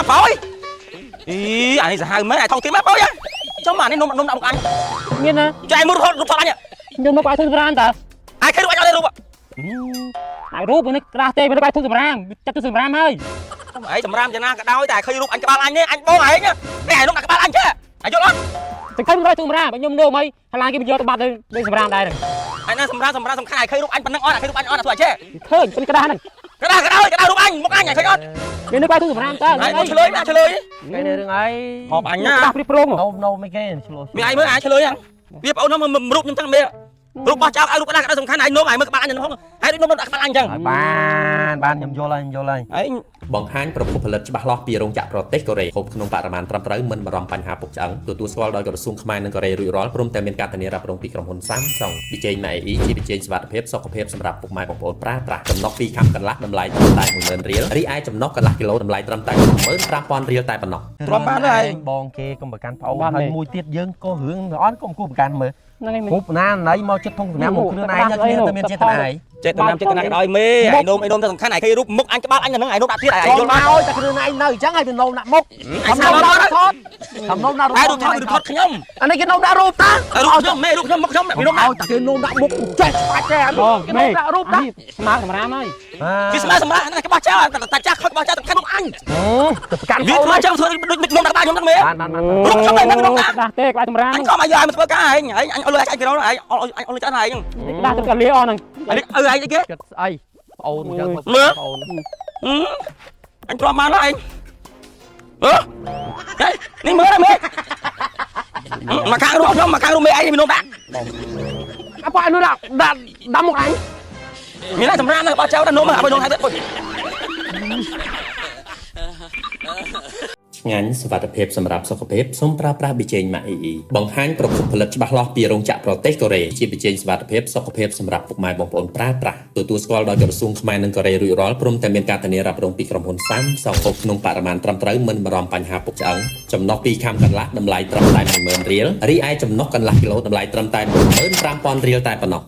mà phổi ý anh ấy hai mấy ai thông kiếm má phổi á cháu mà anh nôm động anh nghiên á cho em mua rút anh ạ nhưng nó quay thu ra ta ai khai rút anh cho đây rút ạ ai rút nó ra tê nó quay thu ra chắc tôi ra ơi ấy sầm ram cho na cái đau tại khai rút anh cái ba anh nhé anh bố mày nhá cái nó đặt cái ba anh chứ anh vô đó thì không quay thu ra nhưng đâu mày hay là cái bây giờ tôi bắt đây sầm đây này anh nói sầm ram khai khai rút anh bắn năng on khai rút anh on là tuổi chứ thôi bên cái đá này cái đau rút anh một anh nhảy khai on nó quay thu ra ta anh chơi lưới cái này đừng ấy họp anh nhá đi pro mà đâu mấy cái mày ai mới ai chơi lưới anh biết ông nó mà rút nhưng thằng mẹ rút bao cháu ai rút cái sầm khai này nôm ai mới các bạn anh không ai nôm đặt các bạn anh chẳng ban nhầm vô lên ấy បង្ហាញប្រភពផលិតច្បាស់លាស់ពីរោងចក្រប្រទេសកូរ៉េហូបក្នុងបរិមាណត្រឹមត្រូវមិនបារម្ភបញ្ហាពុកឆ្អឹងទទួលស្គាល់ដោយក្រសួងខ្មែរនិងកូរ៉េរួចរាល់ព្រមទាំងមានការធានារ៉ាប់រងពីក្រុមហ៊ុន Samsung វិជ័យ MAE ជាវិជ័យសុវត្ថិភាពសុខភាពសម្រាប់ពុកម៉ែបងប្អូនប្រើប្រាស់ចំណុះ2ខាំកន្លះតម្លៃត្រឹមតែ 10000 រៀលរីឯចំណុះកន្លះគីឡូតម្លៃត្រឹមតែ 15000 រៀលតែប៉ុណ្ណោះ ទ្រាំបានហើយ បងគេកុំប្រកាន់ប្អូនហើយមួយទៀតយើងក៏រឿងអត់កុំគួរប្រកាន់មើល ហ្នឹងហើយ គប់ណាណៃមកចិត្តធំសម្រាប់មកគ្រឿងឯងតែមានចេតនាឯង ចេតនាឲ្យមេឯនំទៅសំខាន់ឯងគេរូបមុខអញក្បាលអញហ្នឹងឯនំដាក់ទៀតឯងយល់មក ឲ្យតែគ្រឿងឯងនៅអញ្ចឹងឲ្យទៅនំដាក់មុខ អញសាប់ដល់ថត សំណុំដាក់ ឯរូបថតខ្ញុំ អានេះគេនំដាក់រូបតា រូបខ្ញុំមេរូបខ្ញុំមុខខ្ញុំមាននំដាក់ ឲ្យតែគេនំដាក់មុខចេះស្បាច់ទេអានោះគេនំដាក់រូបតា ស្មាសម្រាប់ហើយ វាស្មើសម្រាប់ហ្នឹងក្បោះចោលតែចាស់ខុសក្បោះចោលសំខាន់មុខអញ ទៅប្រកាន់ វាធ្វើចឹងធ្វើដូចនំដាក់ក្បាលខ្ញុំហ្នឹងមេ បាន រូបខ្ញុំឯងនំដាក់ ដាស់ទេក្បាលសម្រាប់ អញក៏មកយកឲ្យមកធ្វើការឯងអញអត់លុយអញគេនោះឯងអញលុយចាស់ឯង ដាស់ទៅកាលីអស់ហ្នឹង ឯងឯងគេ ចិត្តស្អីប្អូនអញ្ចឹងប្អូន អញទ្រាំបានហើយនេះមើលមេមកខាងរូបខ្ញុំមកខាងរូបមេឯងមាននំដាក់ អប៉ានោះដាក់មុខអញ មានតែសម្រាប់នៅបោះចោលតែនំឲ្យនំហើយទៅ ឆ្ងាញ់សុវត្ថិភាពសម្រាប់សុខភាពសូមប្រើប្រាស់ប៊ីចេង MAE បង្ហាញប្រភពផលិតច្បាស់លាស់ពីរោងចក្រប្រទេសកូរ៉េជាប៊ីចេងសុវត្ថិភាពសុខភាពសម្រាប់ពុកម៉ែបងប្អូនប្រើប្រាស់ទទួលស្គាល់ដោយក្រសួងខ្មែរនិងកូរ៉េរួចរាល់ព្រមទាំងមានការធានារ៉ាប់រងពីក្រុមហ៊ុន Samsung ហូបក្នុងបរិមាណត្រឹមត្រូវមិនបារម្ភបញ្ហាពុកឆ្អឹងចំណុះ2ខាំកន្លះតម្លៃត្រឹមតែ 10000 រៀលរីឯចំណុះកន្លះគីឡូតម្លៃត្រឹមតែ 15000 រៀលតែប៉ុណ្ណោះ